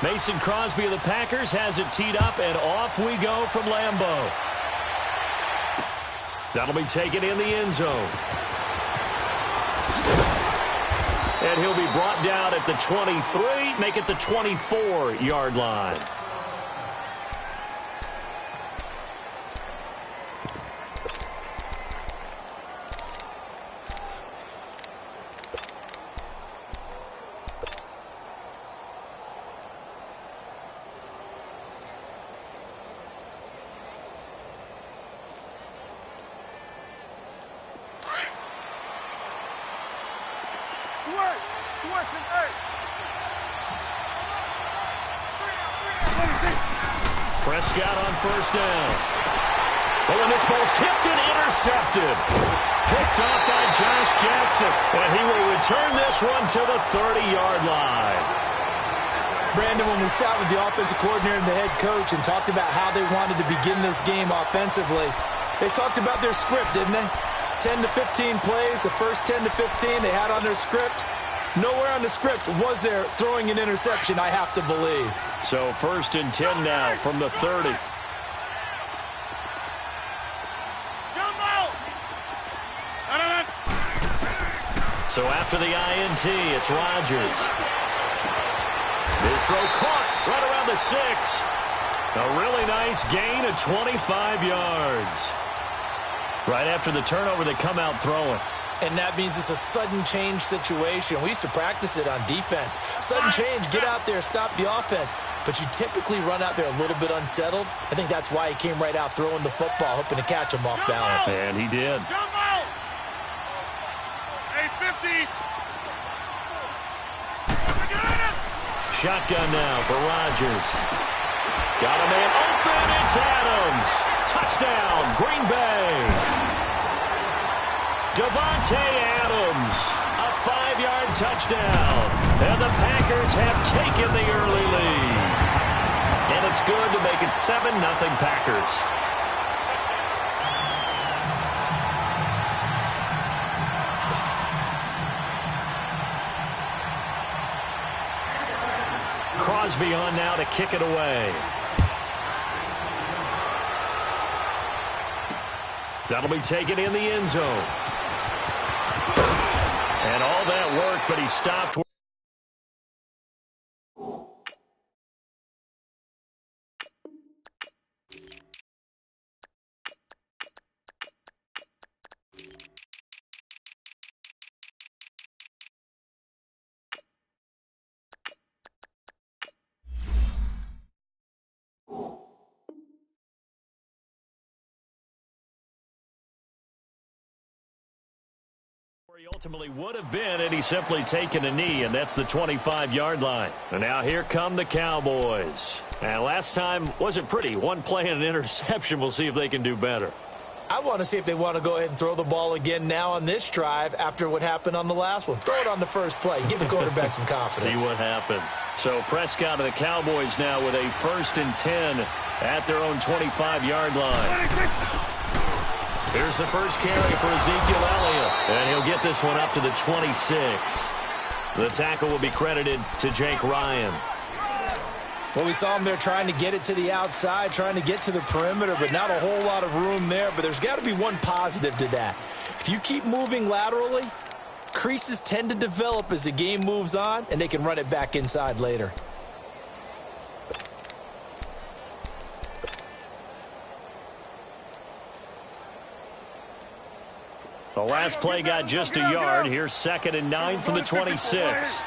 Mason Crosby of the Packers has it teed up, and off we go from Lambeau. That'll be taken in the end zone. And he'll be brought down at the 23, make it the 24-yard line. Prescott on first down. Oh, and this ball's tipped and intercepted. Picked off by Josh Jackson. And he will return this one to the 30-yard line. Brandon, when we sat with the offensive coordinator and the head coach and talked about how they wanted to begin this game offensively, they talked about their script, didn't they? 10 to 15 plays, the first 10 to 15 they had on their script. Nowhere on the script was there throwing an interception, I have to believe. So 1st and 10 now from the 30. So after the INT, it's Rodgers. His throw caught right around the 6. A really nice gain of 25 yards. Right after the turnover, they come out throwing. And that means it's a sudden change situation. We used to practice it on defense. Sudden change, get out there, stop the offense. But you typically run out there a little bit unsettled. I think that's why he came right out throwing the football, hoping to catch him off balance. And he did. Shotgun now for Rodgers. Got a man open. It's Adams. Touchdown, Green Bay. Davante Adams, a 5-yard touchdown. And the Packers have taken the early lead. And it's good to make it 7-0 Packers. Crosby on now to kick it away. That'll be taken in the end zone. And all that work, but he stopped. He ultimately would have been had he simply taken a knee, and that's the 25-yard line. And now here come the Cowboys. And last time wasn't pretty. One play and an interception. We'll see if they can do better. I want to see if they want to go ahead and throw the ball again now on this drive after what happened on the last one. Throw it on the first play. Give the quarterback some confidence. See what happens. So Prescott of the Cowboys now with a 1st and 10 at their own 25-yard line. Here's the first carry for Ezekiel Elliott. And he'll get this one up to the 26. The tackle will be credited to Jake Ryan. Well, we saw him there trying to get it to the outside, trying to get to the perimeter, but not a whole lot of room there. But there's got to be one positive to that. If you keep moving laterally, creases tend to develop as the game moves on, and they can run it back inside later. The last play got just a yard. Here's 2nd and 9 from the 26.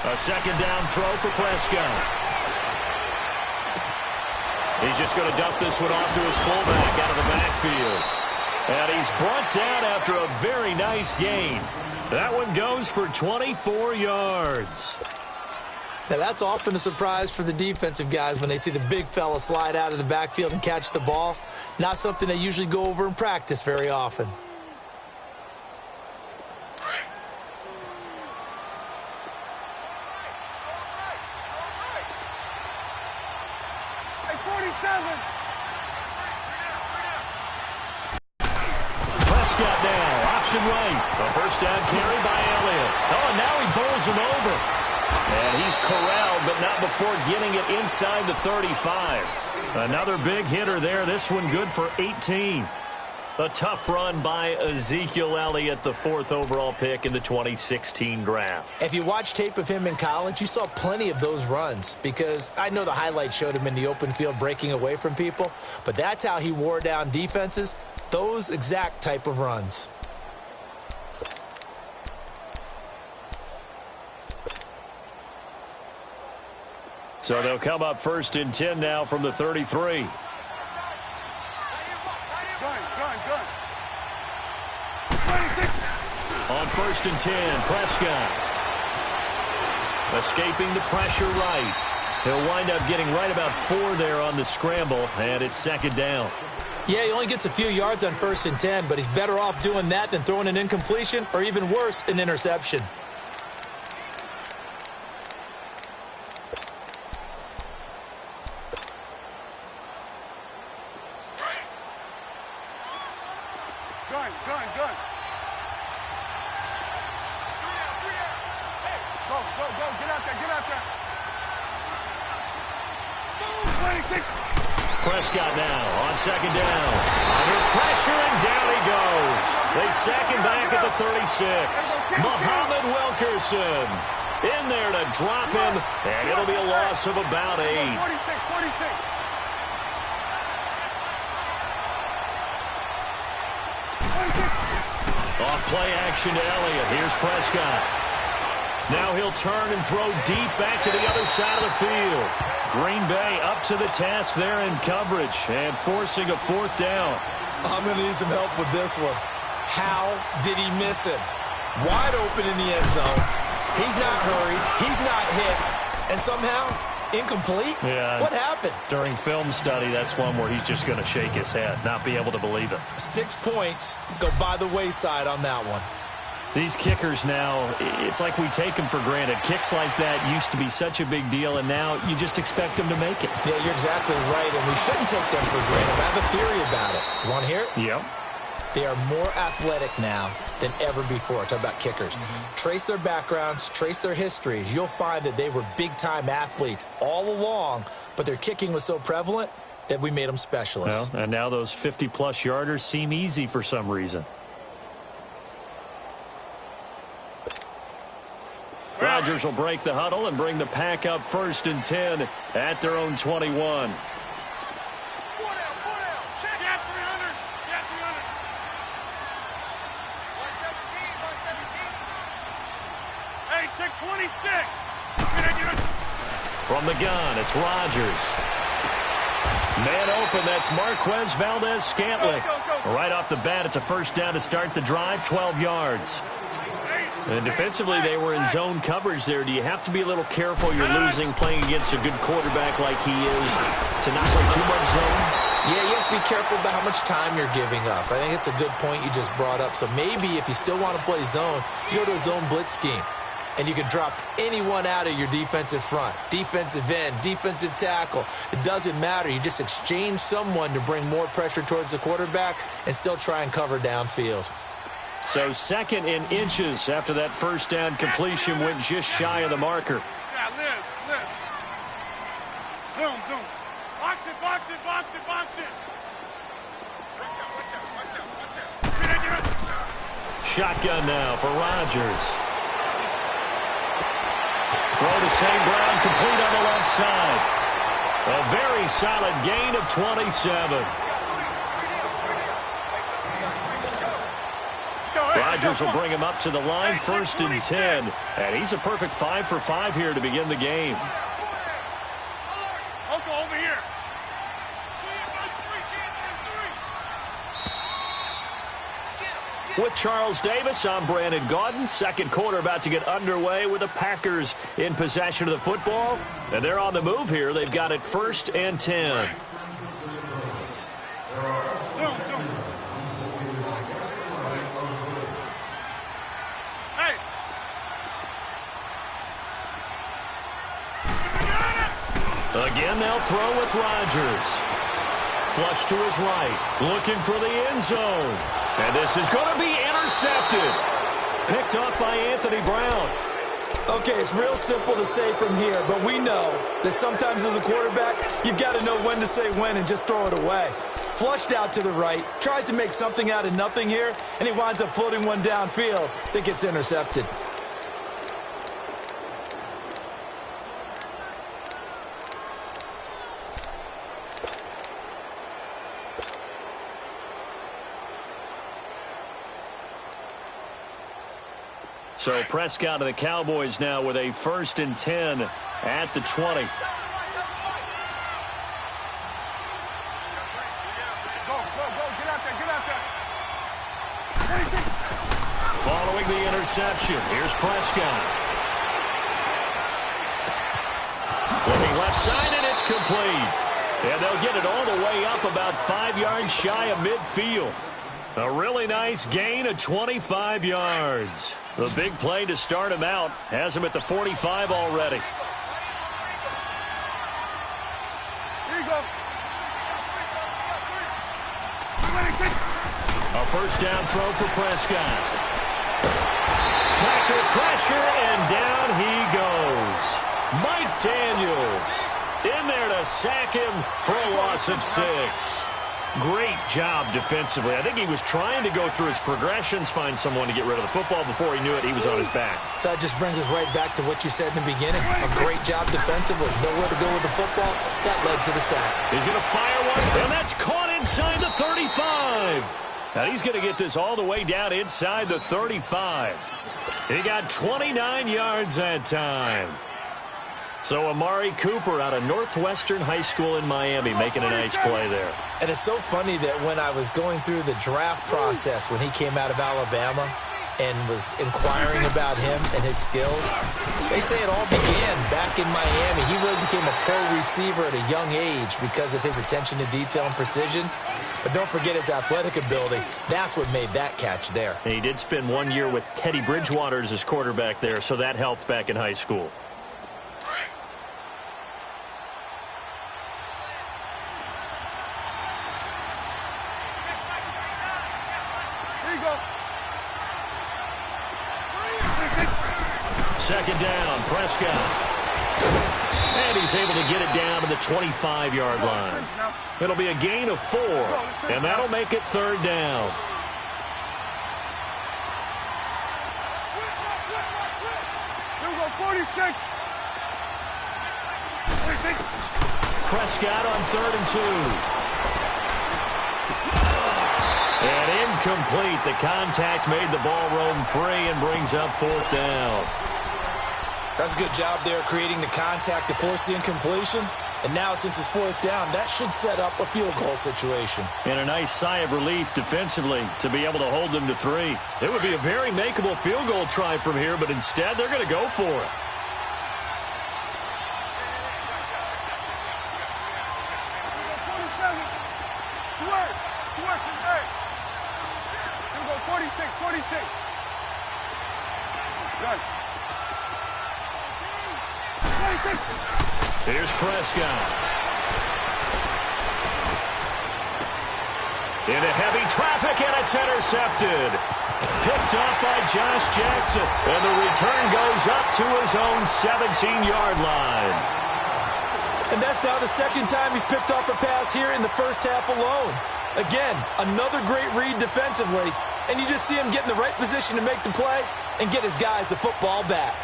A second down throw for Prescott. He's just going to dump this one off to his fullback out of the backfield. And he's brought down after a very nice gain. That one goes for 24 yards. Now, that's often a surprise for the defensive guys when they see the big fella slide out of the backfield and catch the ball. Not something they usually go over in practice very often. Prescott now option right. A first down carry by Elliott. Oh, and now he bowls him over. And he's corralled, but not before getting it inside the 35. Another big hitter there. This one good for 18. A tough run by Ezekiel Elliott, the 4th overall pick in the 2016 draft. If you watch tape of him in college, you saw plenty of those runs, because I know the highlights showed him in the open field breaking away from people, but that's how he wore down defenses, those exact type of runs. So they'll come up 1st and 10 now from the 33. On 1st and 10, Prescott. Escaping the pressure right. He'll wind up getting right about 4 there on the scramble, and it's 2nd down. Yeah, he only gets a few yards on 1st and 10, but he's better off doing that than throwing an incompletion, or even worse, an interception. Prescott now on 2nd down. Under pressure, and down he goes. They sack him back at the 36. Muhammad Wilkerson in there to drop him, and it'll be a loss of about 8. Off play action to Elliott. Here's Prescott. Now he'll turn and throw deep back to the other side of the field. Green Bay up to the task there in coverage and forcing a 4th down. I'm going to need some help with this one. How did he miss him? Wide open in the end zone. He's not hurried. He's not hit. And somehow, incomplete? Yeah. What happened? During film study, that's one where he's just going to shake his head, not be able to believe it. 6 points go by the wayside on that one. These kickers now, it's like we take them for granted. Kicks like that used to be such a big deal, and now you just expect them to make it. Yeah, you're exactly right, and we shouldn't take them for granted. I have a theory about it. You want to hear it? Yep. They are more athletic now than ever before. Talk about kickers. Trace their backgrounds, trace their histories. You'll find that they were big-time athletes all along, but their kicking was so prevalent that we made them specialists. Well, and now those 50-plus yarders seem easy for some reason. Rodgers will break the huddle and bring the pack up 1st and 10 at their own 21. Hey, check 26. From the gun, it's Rodgers. Man open, that's Marquez Valdez-Scantling. Right off the bat, it's a 1st down to start the drive, 12 yards. And defensively, they were in zone coverage there. Do you have to be a little careful? You're losing, playing against a good quarterback like he is, to not play too much zone? Yeah, you have to be careful about how much time you're giving up. I think it's a good point you just brought up. So maybe if you still want to play zone, you go to a zone blitz scheme. And you can drop anyone out of your defensive front. Defensive end, defensive tackle. It doesn't matter. You just exchange someone to bring more pressure towards the quarterback and still try and cover downfield. So 2nd in inches after that 1st down completion went just shy of the marker. Yeah, Liz. Zoom. Box it. Watch out. Shotgun now for Rodgers. Throw to St. Brown, complete on the left side. A very solid gain of 27. Rodgers will bring him up to the line, 1st and 10. And he's a perfect 5 for 5 here to begin the game. Uncle, over here. With Charles Davis, I'm Brandon Gaudin. 2nd quarter about to get underway with the Packers in possession of the football. And they're on the move here. They've got it 1st and 10. Again, they'll throw with Rodgers. flush to his right. Looking for the end zone. And this is going to be intercepted. Picked off by Anthony Brown. Okay, it's real simple to say from here, but we know that sometimes as a quarterback, you've got to know when to say when and just throw it away. Flushed out to the right, tries to make something out of nothing here, and he winds up floating one downfield that gets intercepted. So Prescott and the Cowboys now with a 1st and 10 at the 20. Go, get out there. Following the interception, here's Prescott. Looking left side, and it's complete. And they'll get it all the way up about 5 yards shy of midfield. A really nice gain of 25 yards. The big play to start him out has him at the 45 already. Here you go. A first down throw for Prescott. Packer pressure, and down he goes. Mike Daniels in there to sack him for a loss of 6. Great job defensively. I think he was trying to go through his progressions, find someone to get rid of the football. Before he knew it, he was on his back. So that just brings us right back to what you said in the beginning. A great job defensively. Nowhere to go with the football. That led to the sack. He's going to fire one, and that's caught inside the 35. Now he's going to get this all the way down inside the 35. He got 29 yards that time. So Amari Cooper out of Northwestern High School in Miami making a nice play there. And it's so funny that when I was going through the draft process when he came out of Alabama and was inquiring about him and his skills, they say it all began back in Miami. He really became a pro receiver at a young age because of his attention to detail and precision. But don't forget his athletic ability. That's what made that catch there. And he did spend 1 year with Teddy Bridgewater as his quarterback there, so that helped back in high school. Second down, Prescott. And he's able to get it down to the 25-yard line. It'll be a gain of 4, and that'll make it 3rd down. Here we go, 46. Prescott on 3rd and 2. And incomplete. The contact made the ball roam free and brings up 4th down. That's a good job there creating the contact to force the incompletion. And now since it's 4th down, that should set up a field goal situation. And a nice sigh of relief defensively to be able to hold them to 3. It would be a very makeable field goal try from here, but instead they're going to go for it. Here we go, 46. Good. Here's Prescott. Into heavy traffic, and it's intercepted. Picked off by Josh Jackson. And the return goes up to his own 17-yard line. And that's now the second time he's picked off a pass here in the first half alone. Again, another great read defensively. And you just see him get in the right position to make the play and get his guys the football back.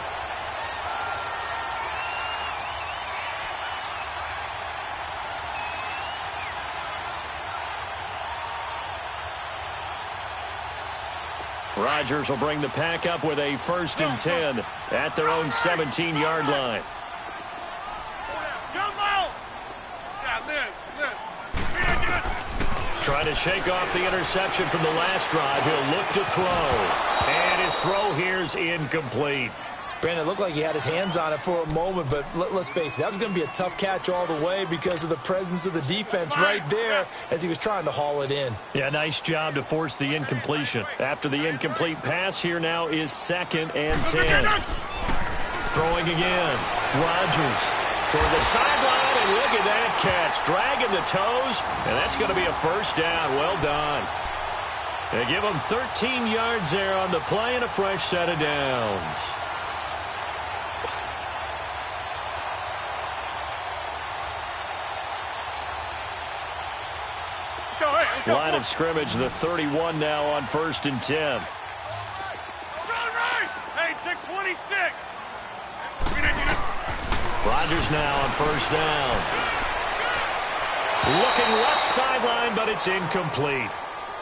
Rodgers will bring the pack up with a 1st and 10 at their own 17-yard line. Jump out! Yeah, this. Trying to shake off the interception from the last drive. He'll look to throw. And his throw here's incomplete. Brandon, it looked like he had his hands on it for a moment, but let's face it, that was going to be a tough catch all the way because of the presence of the defense right there as he was trying to haul it in. Yeah, nice job to force the incompletion. After the incomplete pass, here now is 2nd and 10. Throwing again. Rodgers toward the sideline, And look at that catch, dragging the toes, and that's going to be a first down. Well done. They give them 13 yards there on the play and a fresh set of downs. Line of scrimmage, the 31 now on 1st and 10. Hey, 626. Rodgers now on 1st down. Looking left sideline, but it's incomplete.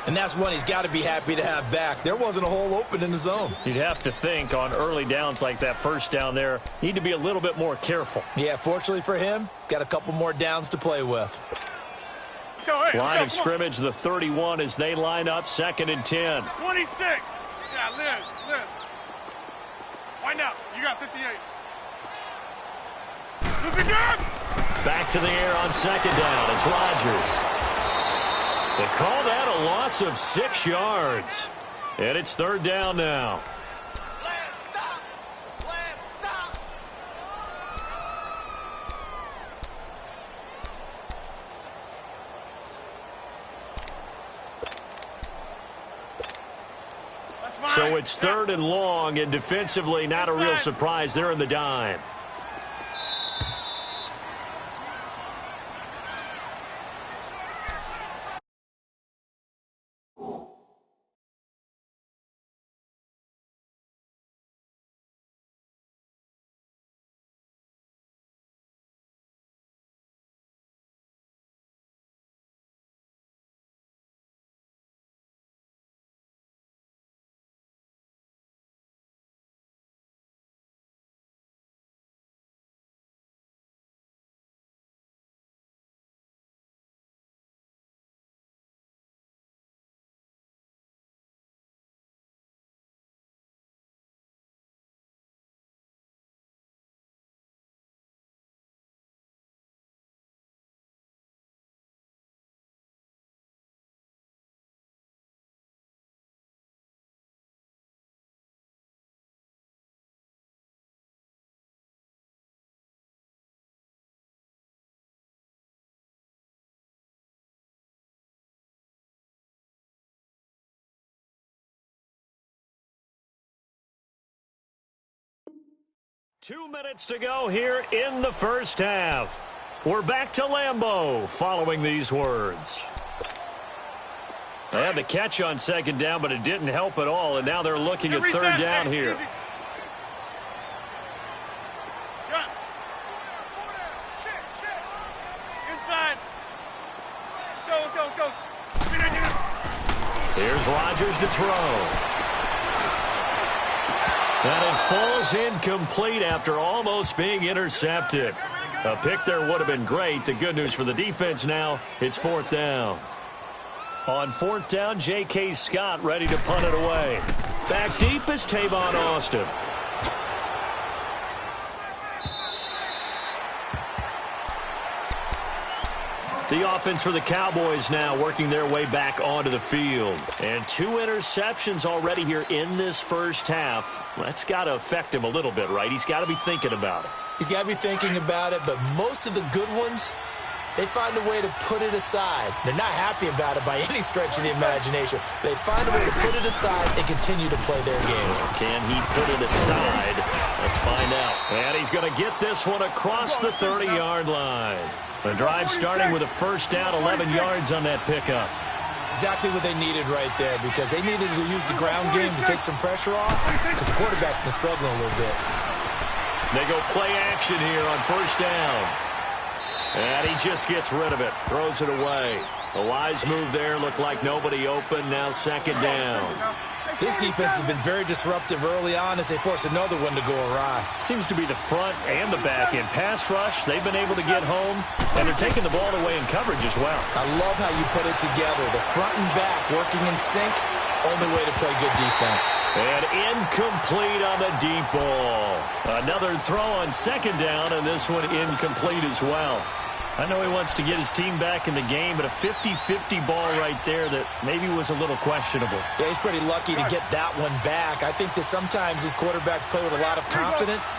And that's one he's got to be happy to have back. There wasn't a hole open in the zone. You'd have to think on early downs like that first down there, need to be a little bit more careful. Yeah, fortunately for him, got a couple more downs to play with. Line of scrimmage, the 31 as they line up 2nd and 10. 26. Yeah, Liz. Wind up. You got 58. Back to the air on 2nd down. It's Rodgers. They call that a loss of 6 yards. And it's 3rd down now. So it's 3rd and long, and defensively not a real surprise. They're in the dime. Two minutes to go here in the first half. We're back to Lambeau following these words. They had the catch on 2nd down, but it didn't help at all, and now they're looking at 3rd down here. Inside. Let's go. Here's Rodgers to throw. And it falls incomplete after almost being intercepted. A pick there would have been great. The good news for the defense now, it's 4th down. On 4th down, J.K. Scott ready to punt it away. Back deep is Tavon Austin. The offense for the Cowboys now working their way back onto the field. And 2 interceptions already here in this first half. That's got to affect him a little bit, right? He's got to be thinking about it. He's got to be thinking about it, but most of the good ones, they find a way to put it aside. They're not happy about it by any stretch of the imagination. They find a way to put it aside and continue to play their game. Can he put it aside? Let's find out. And he's going to get this one across the 30-yard line. The drive starting with a first down, 11 yards on that pickup. Exactly what they needed right there, because they needed to use the ground game to take some pressure off, because the quarterback's been struggling a little bit. They go play action here on first down. And he just gets rid of it, throws it away. A wise move there, looked like nobody open, now 2nd down. This defense has been very disruptive early on as they force another one to go awry. Seems to be the front and the back end. Pass rush, they've been able to get home, and they're taking the ball away in coverage as well. I love how you put it together. The front and back working in sync, only way to play good defense. And incomplete on the deep ball. Another throw on 2nd down, and this one incomplete as well. I know he wants to get his team back in the game, but a 50-50 ball right there that maybe was a little questionable. Yeah, he's pretty lucky to get that one back. I think that sometimes these quarterbacks play with a lot of confidence,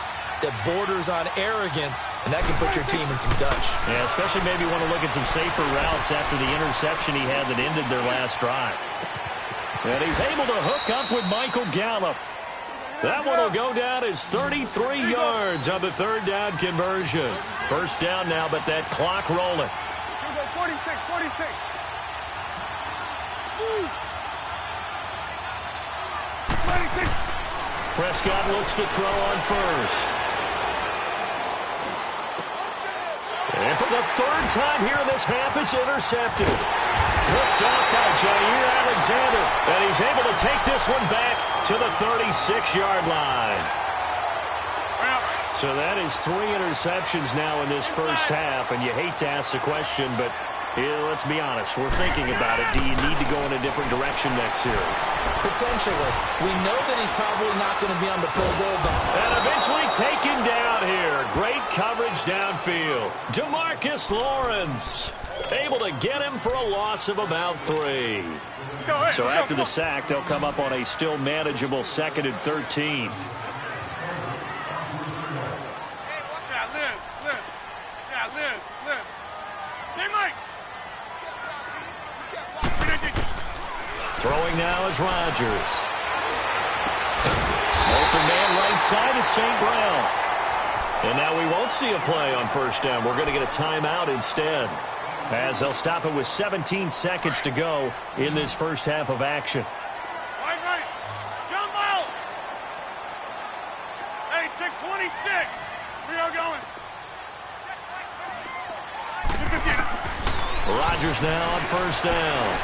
that borders on arrogance, and that can put your team in some Dutch. Yeah, especially maybe want to look at some safer routes after the interception he had that ended their last drive. And he's able to hook up with Michael Gallup. That one will go down as 33 yards on the third down conversion. First down now, but that clock rolling. 46. Woo. 26. Prescott looks to throw on first. And for the third time here in this half, it's intercepted. Picked up by Jair Alexander. And he's able to take this one back to the 36-yard line. So that is 3 interceptions now in this first half. And you hate to ask the question, but let's be honest. We're thinking about it. Do you need to go in a different direction next series? Potentially. We know that he's probably not going to be on the Pro Bowl, but... And eventually taken down here. Great coverage downfield. DeMarcus Lawrence able to get him for a loss of about 3. So after the sack, they'll come up on a still manageable 2nd and 13. Throwing now is Rodgers. Open man right side is St. Brown. And now we won't see a play on first down. We're going to get a timeout instead, as they'll stop it with 17 seconds to go in this first half of action. Right. Jump out. Hey, check 26. We are going. Rodgers now on first down.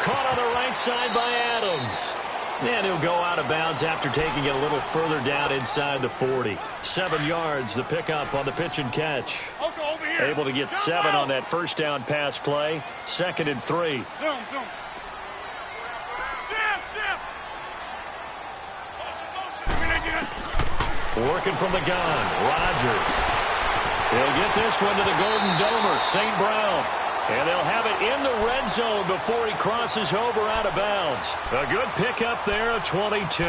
Caught on the right side by Adams. And he'll go out of bounds after taking it a little further down inside the 40. 7 yards, the pickup on the pitch and catch. Able to get 7 on that first down pass play. 2nd and 3. Zoom. Working from the gun, Rodgers. He'll get this one to the Golden Domer, St. Brown. And they'll have it in the red zone before he crosses over out of bounds. A good pickup there at 22.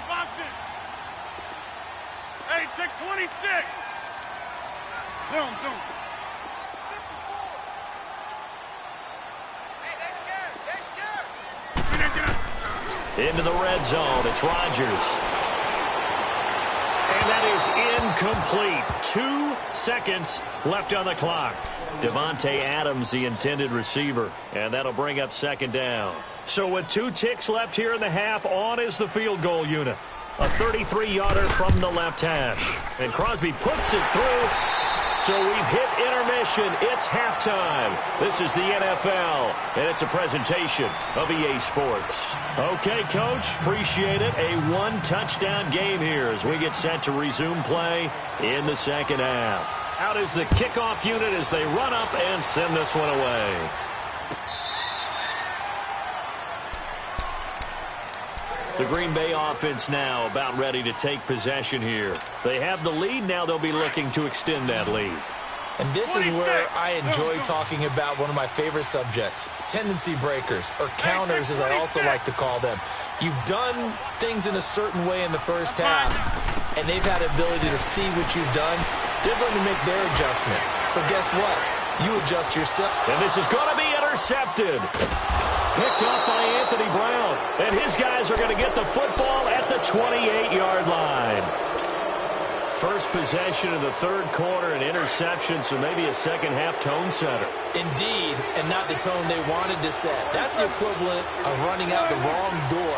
Box it. Hey, check 26. Zoom. Into the red zone, it's Rodgers. And that is incomplete. 2 seconds left on the clock. Devontae Adams, the intended receiver. And that'll bring up 2nd down. So with 2 ticks left here in the half, on is the field goal unit. A 33-yarder from the left hash. And Crosby puts it through. So we've hit intermission. It's halftime. This is the NFL, and it's a presentation of EA Sports. Okay, Coach, appreciate it. A 1-touchdown game here as we get set to resume play in the second half. Out is the kickoff unit as they run up and send this one away. The Green Bay offense now about ready to take possession here. They have the lead. Now they'll be looking to extend that lead. And this is where I enjoy talking about one of my favorite subjects, tendency breakers, or counters as I also like to call them. You've done things in a certain way in the first half, and they've had the ability to see what you've done. They're going to make their adjustments. So guess what? You adjust yourself. And this is going to be intercepted. Picked up by Anthony Brown. And his guys are going to get the football at the 28-yard line. First possession of the third quarter, an interception, so maybe a second-half tone setter. Indeed, and not the tone they wanted to set. That's the equivalent of running out the wrong door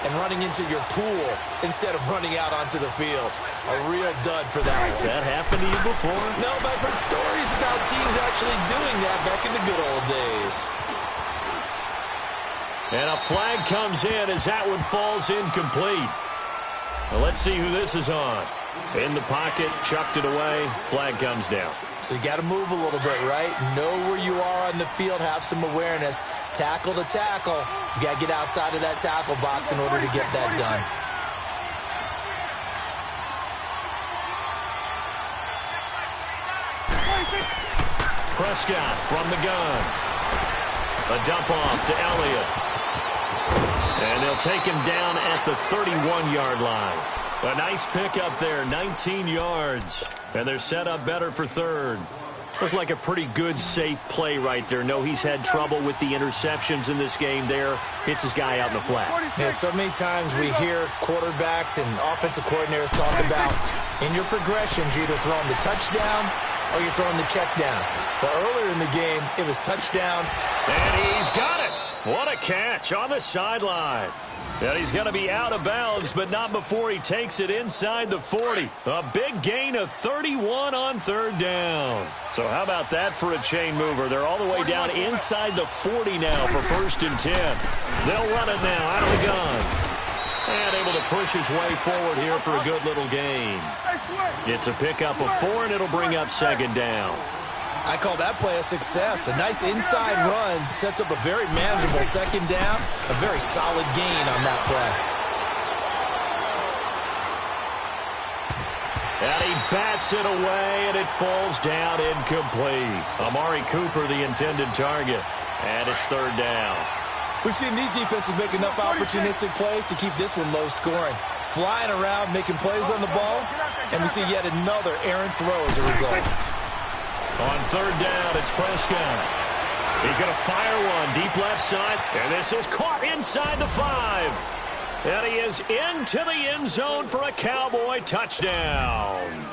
and running into your pool instead of running out onto the field. A real dud for that one. Has that happened to you before? No, but I've heard stories about teams actually doing that back in the good old days. And a flag comes in as that one falls incomplete. Well, let's see who this is on. In the pocket, chucked it away, flag comes down. So you got to move a little bit, right? Know where you are on the field, have some awareness. Tackle to tackle. You got to get outside of that tackle box in order to get that done. Prescott from the gun. A dump off to Elliott. And they'll take him down at the 31-yard line. A nice pickup there, 19 yards. And they're set up better for third. Looked like a pretty good, safe play right there. No, he's had trouble with the interceptions in this game there. Hits his guy out in the flat. Yeah, so many times we hear quarterbacks and offensive coordinators talk about in your progressions, you're either throwing the touchdown or you're throwing the check down. But earlier in the game, it was touchdown. And he's got it. What a catch on the sideline. And he's going to be out of bounds, but not before he takes it inside the 40. A big gain of 31 on third down. So how about that for a chain mover? They're all the way down inside the 40 now for 1st and 10. They'll run it now out of the gun. And able to push his way forward here for a good little gain. It's a pickup of 4, and it'll bring up 2nd down. I call that play a success. A nice inside run sets up a very manageable 2nd down. A very solid gain on that play. And he bats it away, and it falls down incomplete. Amari Cooper, the intended target. And it's 3rd down. We've seen these defenses make enough opportunistic plays to keep this one low scoring. Flying around, making plays on the ball, and we see yet another errant throw as a result. On 3rd down, it's Prescott. He's going to fire one deep left side, and this is caught inside the 5. And he is into the end zone for a Cowboy touchdown.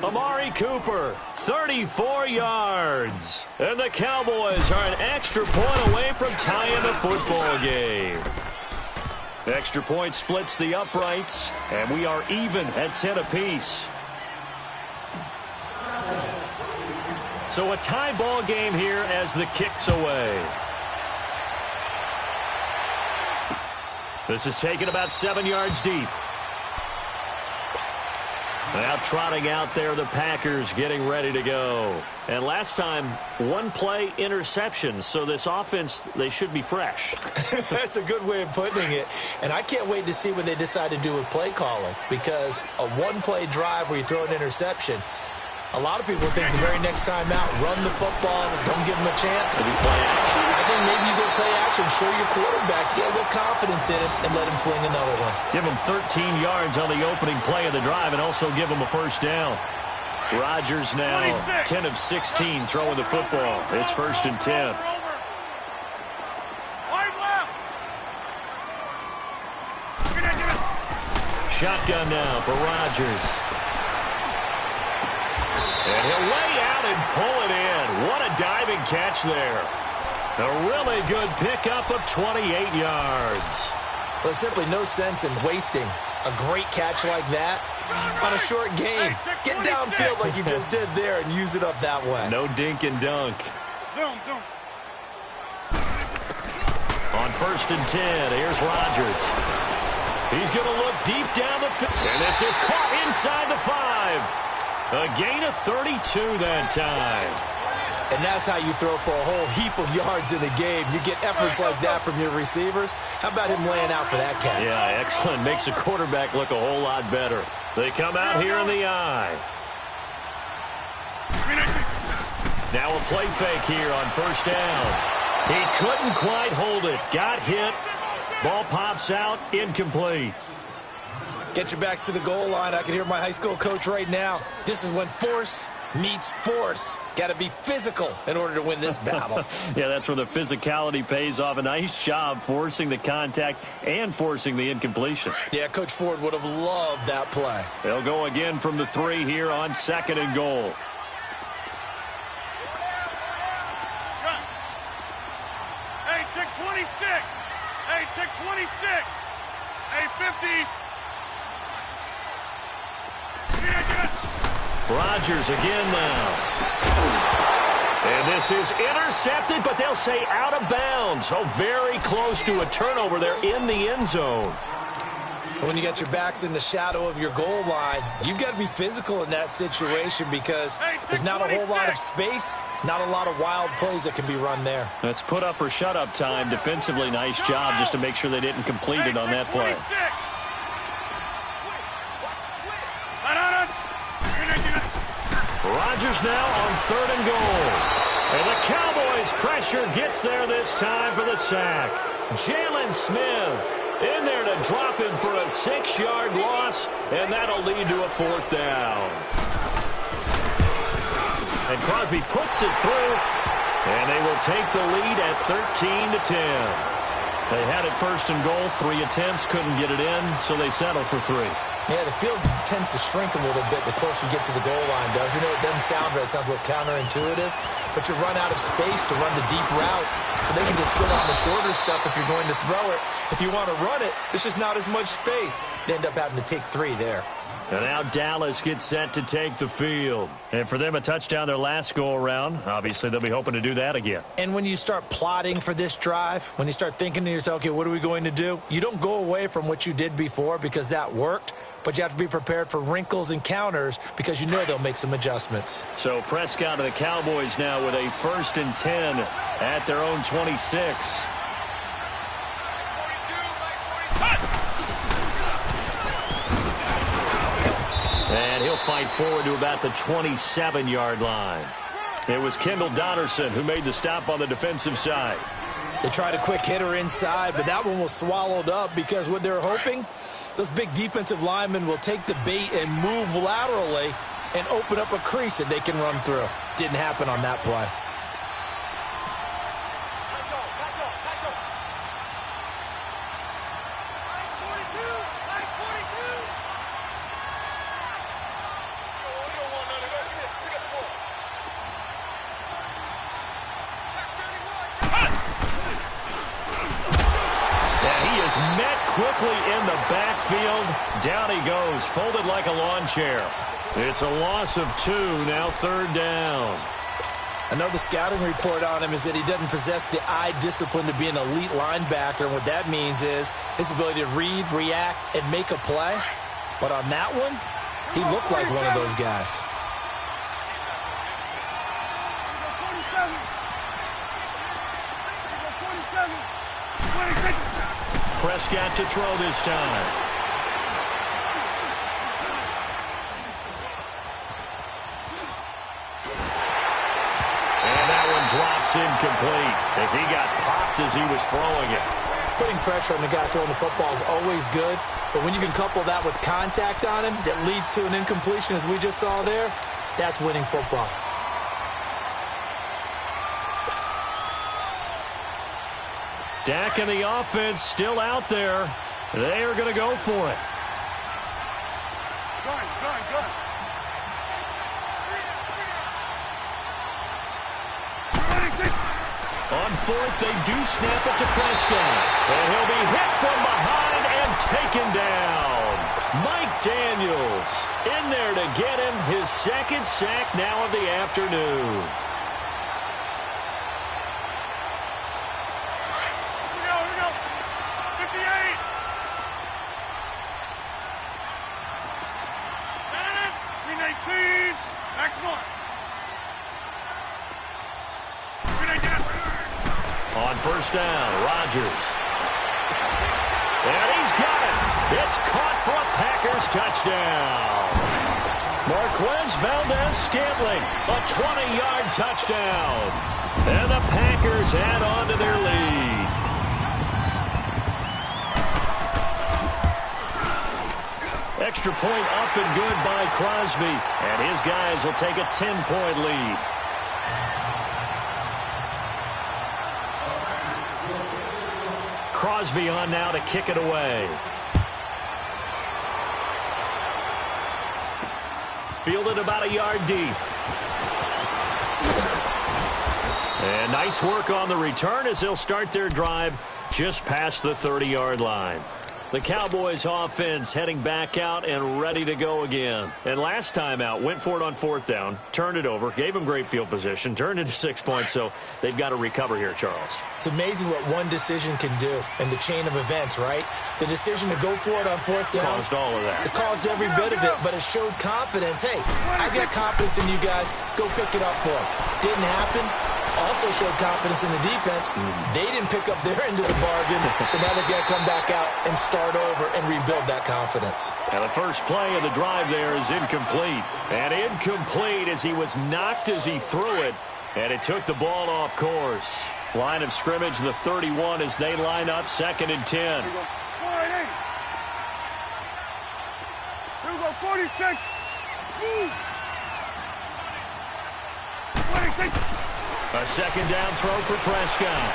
Amari Cooper, 34 yards. And the Cowboys are an extra point away from tying the football game. The extra point splits the uprights, and we are even at 10 apiece. So a tie ball game here as the kick's away. This is taken about 7 yards deep. Now trotting out there, the Packers getting ready to go. And last time, 1 play interception. So this offense, they should be fresh. That's a good way of putting it. And I can't wait to see what they decide to do with play calling. Because a 1-play drive where you throw an interception, a lot of people think the very next time out, run the football, don't give them a chance. Maybe play action. I think maybe you go play action, show your quarterback, get a little confidence in him, and let him fling another one. Give him 13 yards on the opening play of the drive and also give him a 1st down. Rodgers now 10 of 16 throwing the football. It's 1st and 10. Shotgun now for Rodgers. And he'll lay out and pull it in. What a diving catch there. A really good pickup of 28 yards. There's simply no sense in wasting a great catch like that on a short game. Get downfield like you just did there and use it up that way. No dink and dunk. Zoom. On 1st and 10, here's Rodgers. He's going to look deep down the field. And this is caught inside the 5. A gain of 32 that time. And that's how you throw for a whole heap of yards in the game. You get efforts like that from your receivers. How about him laying out for that catch? Yeah, excellent. Makes the quarterback look a whole lot better. They come out here in the eye. Now a play fake here on 1st down. He couldn't quite hold it. Got hit. Ball pops out. Incomplete. Get your backs to the goal line. I can hear my high school coach right now. This is when force meets force. Got to be physical in order to win this battle. Yeah, that's where the physicality pays off. A nice job forcing the contact and forcing the incompletion. Yeah, Coach Ford would have loved that play. They'll go again from the 3 here on 2nd and goal. Hey, tick 26. Hey, tick 26. Hey, 50. Rodgers again now. And this is intercepted, but they'll say out of bounds. So very close to a turnover there in the end zone. When you got your backs in the shadow of your goal line, you've got to be physical in that situation because there's not a whole lot of space, not a lot of wild plays that can be run there. That's put up or shut up time. Defensively, nice job just to make sure they didn't complete it on that play. Rodgers now on 3rd and goal. Cowboys pressure gets there this time for the sack. Jalen Smith in there to drop him for a 6-yard loss, and that'll lead to a 4th down. And Crosby puts it through, and they will take the lead at 13-10. They had it 1st and goal, 3 attempts, couldn't get it in, so they settle for 3. Yeah, the field tends to shrink a little bit the closer you get to the goal line, doesn't it? It doesn't sound right. It sounds a little counterintuitive. But you run out of space to run the deep routes, so they can just sit on the shorter stuff if you're going to throw it. If you want to run it, there's just not as much space. You end up having to take 3 there. And now Dallas gets set to take the field. And for them, a touchdown their last go-around. Obviously, they'll be hoping to do that again. And when you start plotting for this drive, when you start thinking to yourself, okay, what are we going to do? You don't go away from what you did before because that worked, but you have to be prepared for wrinkles and counters because you know they'll make some adjustments. So Prescott and the Cowboys now with a 1st and 10 at their own 26. And he'll fight forward to about the 27-yard line. It was Kendall Donnerson who made the stop on the defensive side. They tried a quick hitter inside, but that one was swallowed up because what they're hoping, those big defensive linemen will take the bait and move laterally and open up a crease that they can run through. Didn't happen on that play. Quickly in the backfield. Down he goes, folded like a lawn chair. It's a loss of 2, now 3rd down. I know the scouting report on him is that he doesn't possess the eye discipline to be an elite linebacker. And what that means is his ability to read, react, and make a play. But on that one, he looked like one of those guys. Prescott to throw this time. And that one drops incomplete as he got popped as he was throwing it. Putting pressure on the guy throwing the football is always good, but when you can couple that with contact on him that leads to an incompletion, as we just saw there, that's winning football. Dak and the offense still out there. They are going to go for it. Good. On 4th, they do snap it to Prescott. And he'll be hit from behind and taken down. Mike Daniels in there to get him his 2nd sack now of the afternoon. On 1st down, Rodgers. And he's got it. It's caught for a Packers touchdown. Marquez Valdez-Scantling, a 20-yard touchdown. And the Packers add on to their lead. Extra point up and good by Crosby. And his guys will take a 10-point lead. Crosby on now to kick it away. Fielded about a yard deep. And nice work on the return as they'll start their drive just past the 30-yard line. The Cowboys offense heading back out and ready to go again. And last time out, went for it on 4th down, turned it over, gave them great field position, turned it to 6 points, so they've got to recover here, Charles. It's amazing what one decision can do in the chain of events, right? The decision to go for it on 4th down. Caused all of that. It caused every bit of it, but it showed confidence. Hey, I've got confidence in you guys. Go pick it up for them. Didn't happen. Also showed confidence in the defense. They didn't pick up their end of the bargain, so now they've got to come back out and start over and rebuild that confidence. And the first play of the drive there is incomplete. And incomplete as he was knocked as he threw it. And it took the ball off course. Line of scrimmage, the 31 as they line up 2nd and 10. Here we go, 46. Move. 26. A 2nd down throw for Prescott.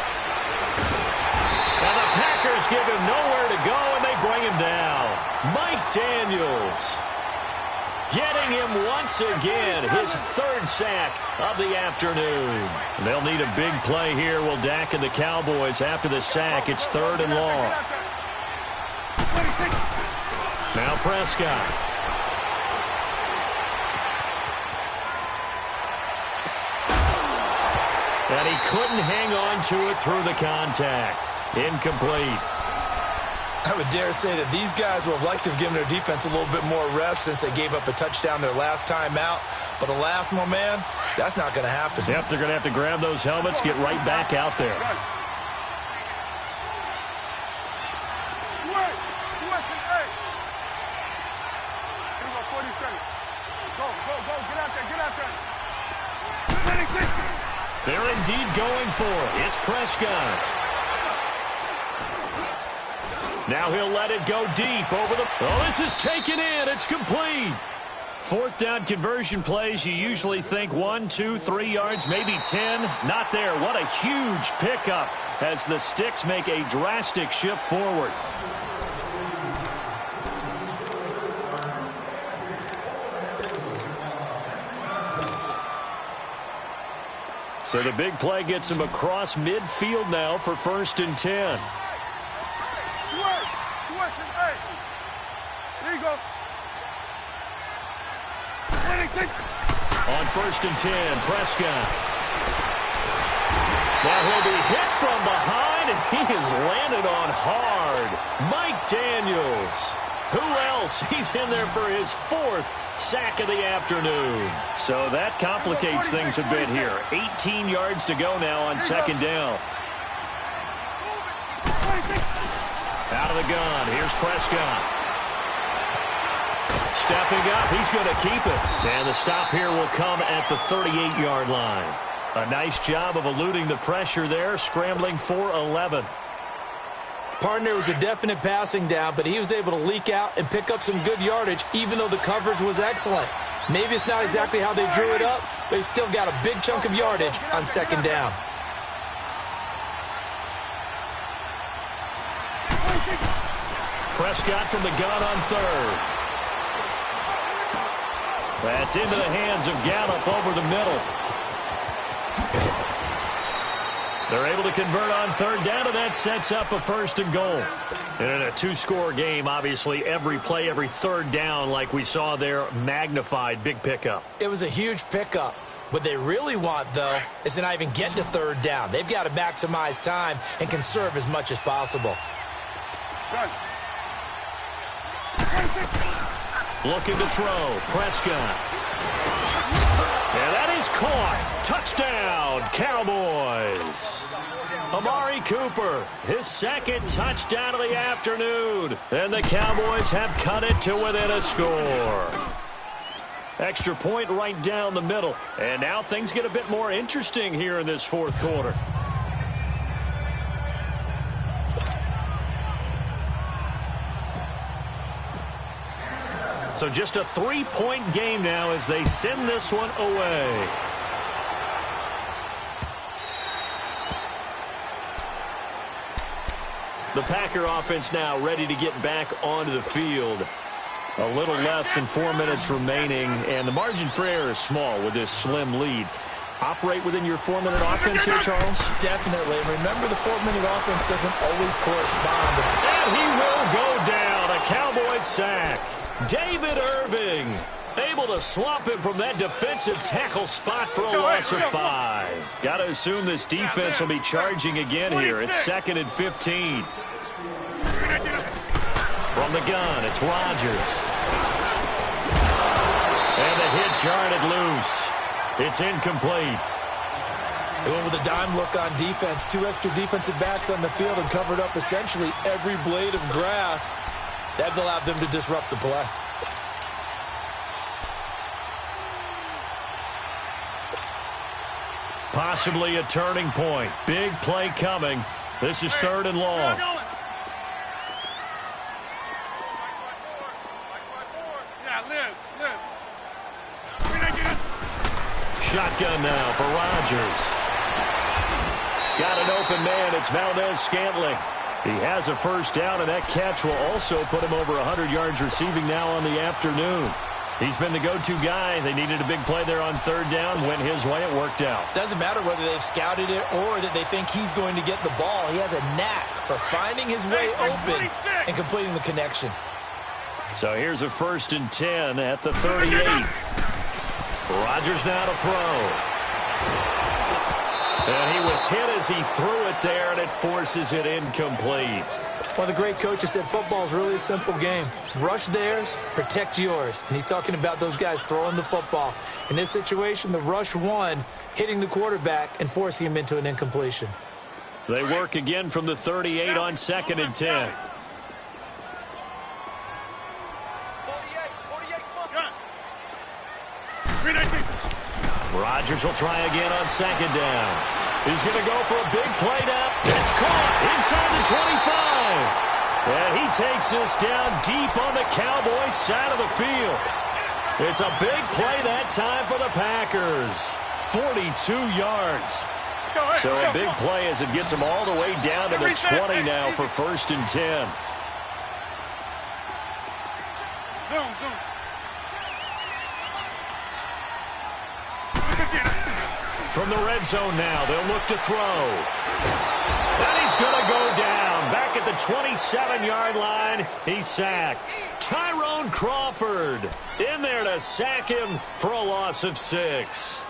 And the Packers give him nowhere to go, and they bring him down. Mike Daniels getting him once again, his 3rd sack of the afternoon. They'll need a big play here, will Dak and the Cowboys. After the sack, it's 3rd and long. Now Prescott. And he couldn't hang on to it through the contact. Incomplete. I would dare say that these guys would have liked to have given their defense a little bit more rest since they gave up a touchdown their last time out. But alas, my man, that's not going to happen. Yep, they're going to have to grab those helmets, get right back out there. Switch. Hey. Here we go, 47. Go. Get out there. 26. They're indeed going for it. It's Prescott. Now he'll let it go deep over the... Oh, this is taken in. It's complete. 4th down conversion plays, you usually think 1, 2, 3 yards, maybe 10. Not there. What a huge pickup as the Sticks make a drastic shift forward. So the big play gets him across midfield now for 1st and 10. Switch. Hey. Here you go. 26. On 1st and 10, Prescott. Now he'll be hit from behind, and he has landed on hard. Mike Daniels. Who else? He's in there for his 4th sack of the afternoon. So that complicates things a bit here. 18 yards to go now on 2nd down. Out of the gun, here's Prescott. Stepping up, he's going to keep it. And the stop here will come at the 38-yard line. A nice job of eluding the pressure there, scrambling for 11. Partner was a definite passing down, but he was able to leak out and pick up some good yardage, even though the coverage was excellent. Maybe it's not exactly how they drew it up, but he still got a big chunk of yardage on 2nd down. Prescott from the gun on 3rd. That's into the hands of Gallup over the middle. They're able to convert on 3rd down, and that sets up a 1st and goal. And in a 2-score game, obviously, every play, every 3rd down, like we saw there, magnified. Big pickup. It was a huge pickup. What they really want, though, is to not even get to 3rd down. They've got to maximize time and conserve as much as possible. Done. Looking to throw. Prescott. And that is caught. Touchdown, Cowboys. Amari Cooper, his 2nd touchdown of the afternoon. And the Cowboys have cut it to within a score. Extra point right down the middle. And now things get a bit more interesting here in this 4th quarter. So just a 3-point game now as they send this one away. The Packer offense now ready to get back onto the field. A little less than 4 minutes remaining, and the margin for error is small with this slim lead. Operate within your 4-minute offense here, Charles? Definitely. Remember, the 4-minute offense doesn't always correspond. And he will go down. A Cowboys sack. David Irving able to slump him from that defensive tackle spot for a loss of 5. Got to assume this defense will be charging again here. It's 2nd and 15. From the gun, it's Rodgers. And the hit jarred it loose. It's incomplete. They went with a dime look on defense. 2 extra defensive backs on the field and covered up essentially every blade of grass. That allowed them to disrupt the play. Possibly a turning point. Big play coming. This is 3rd and long. Shotgun now for Rodgers. Got an open man. It's Valdez-Scantling. He has a first down, and that catch will also put him over 100 yards receiving now on the afternoon. He's been the go-to guy. They needed a big play there on 3rd down. Went his way. It worked out. Doesn't matter whether they've scouted it or that they think he's going to get the ball. He has a knack for finding his way open and completing the connection. So here's a 1st and 10 at the 38. Rodgers now to throw. And he was hit as he threw it there, and it forces it incomplete. One of the great coaches said football is really a simple game. Rush theirs, protect yours. And he's talking about those guys throwing the football. In this situation, the rush won, hitting the quarterback and forcing him into an incompletion. They work again from the 38 on 2nd and 10. Rodgers will try again on 2nd down. He's going to go for a big play now. It's caught inside the 25. And he takes this down deep on the Cowboys' side of the field. It's a big play that time for the Packers. 42 yards. So a big play as it gets them all the way down to the 20 now for 1st and 10. From the red zone now, they'll look to throw. And he's going to go down. Back at the 27-yard line, he's sacked. Tyrone Crawford in there to sack him for a loss of 6.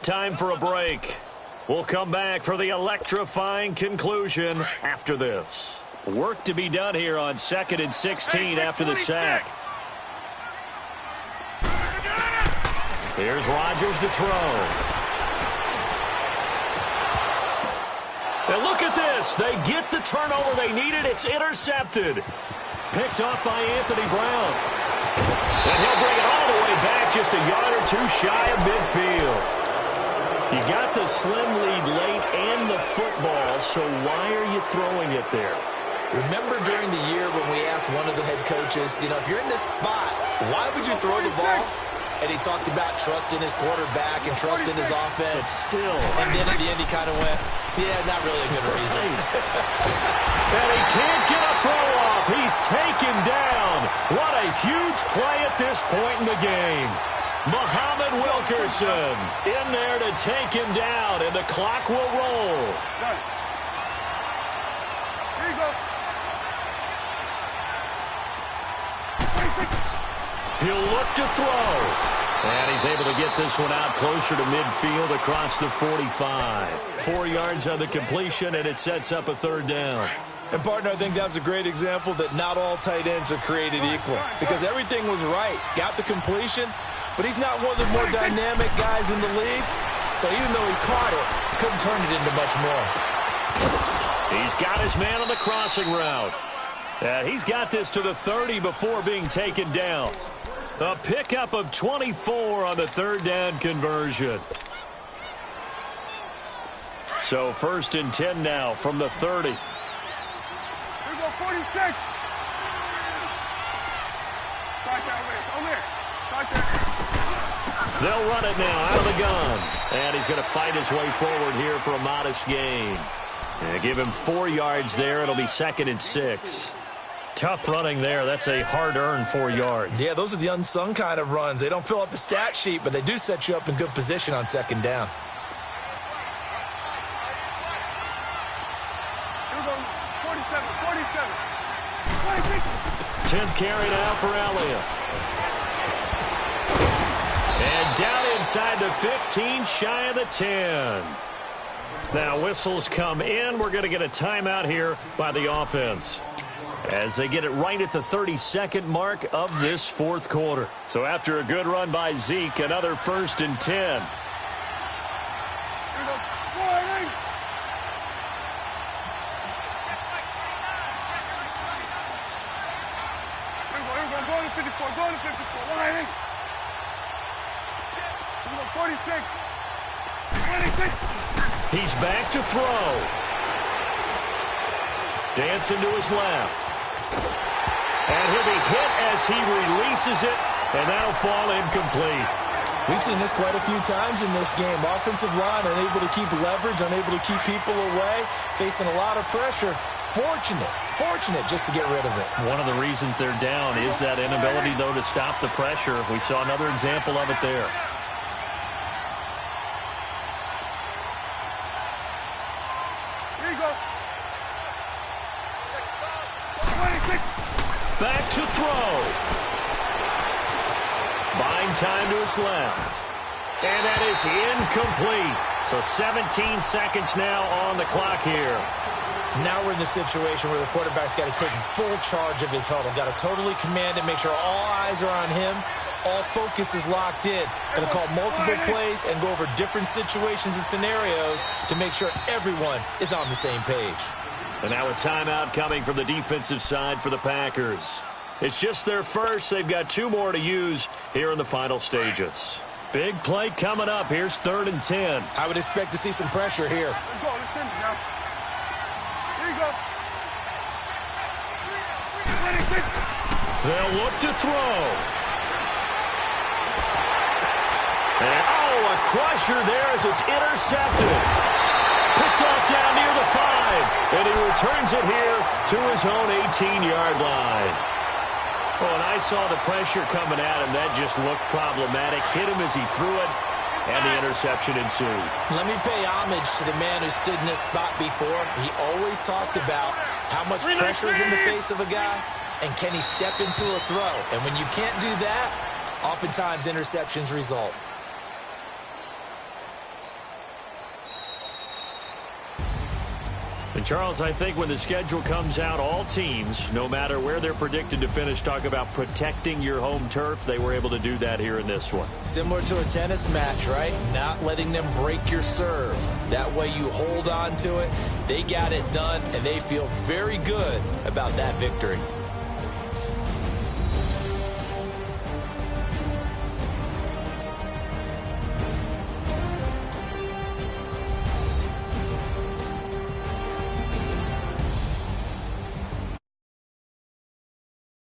Time for a break. We'll come back for the electrifying conclusion after this. Work to be done here on 2nd and 16 after the sack. Here's Rodgers to throw. And look at this. They get the turnover they needed. It's intercepted. Picked off by Anthony Brown. And he'll bring it all the way back just a yard or two shy of midfield. You got the slim lead late and the football, so why are you throwing it there? Remember during the year when we asked one of the head coaches, you know, if you're in this spot, why would you throw the ball? And he talked about trusting his quarterback and trusting his offense. But still. And then at the end he kind of went, yeah, not really a good reason. And he can't get a throw off. He's taken down. What a huge play at this point in the game. Muhammad Wilkerson in there to take him down, and the clock will roll. Here you go. He'll look to throw. And he's able to get this one out closer to midfield across the 45. 4 yards on the completion, and it sets up a 3rd down. And, partner, I think that's a great example that not all tight ends are created equal. Because everything was right. Got the completion. But he's not one of the more dynamic guys in the league. So even though he caught it, couldn't turn it into much more. He's got his man on the crossing route. He's got this to the 30 before being taken down. A pickup of 24 on the 3rd down conversion. So 1st and 10 now from the 30. Here we go, 46. Start that way. Over here. Start that. They'll run it now out of the gun. And he's going to fight his way forward here for a modest gain. And give him 4 yards there. It'll be 2nd and 6. Tough running there. That's a hard-earned 4 yards. Yeah, those are the unsung kind of runs. They don't fill up the stat sheet, but they do set you up in good position on 2nd down. Here we go, 47, 47. 10th carry now for Elliott. And down inside the 15, shy of the 10. Now whistles come in. We're going to get a timeout here by the offense, as they get it right at the 32nd mark of this fourth quarter. So after a good run by Zeke, another 1st and 10. Go to 54, go to 54, lining. 46. 26. He's back to throw. Dancing to his left. And he'll be hit as he releases it, and that'll fall incomplete. We've seen this quite a few times in this game. Offensive line unable to keep leverage, unable to keep people away, facing a lot of pressure. Fortunate just to get rid of it. One of the reasons they're down is that inability, though, to stop the pressure. We saw another example of it there. Here you go. Back to throw. Buying time to his left. And that is incomplete. So 17 seconds now on the clock here. Now we're in the situation where the quarterback's got to take full charge of his huddle. Got to totally command it, make sure all eyes are on him. All focus is locked in. Going to call multiple plays and go over different situations and scenarios to make sure everyone is on the same page. And now a timeout coming from the defensive side for the Packers. It's just their first. They've got 2 more to use here in the final stages. Big play coming up. Here's 3rd and 10. I would expect to see some pressure here. Let's go. Let's finish now. Here you go. 26. They'll look to throw. And, a crusher there as it's intercepted. Picked off down near the 5. And he returns it here to his own 18-yard line. Oh, and I saw the pressure coming at him. That just looked problematic. Hit him as he threw it, and the interception ensued. Let me pay homage to the man who stood in this spot before. He always talked about how much pressure is in the face of a guy, and can he step into a throw. And when you can't do that, oftentimes interceptions result. And, Charles, I think when the schedule comes out, all teams, no matter where they're predicted to finish, talk about protecting your home turf. They were able to do that here in this one. Similar to a tennis match, right? Not letting them break your serve. That way you hold on to it. They got it done, and they feel very good about that victory.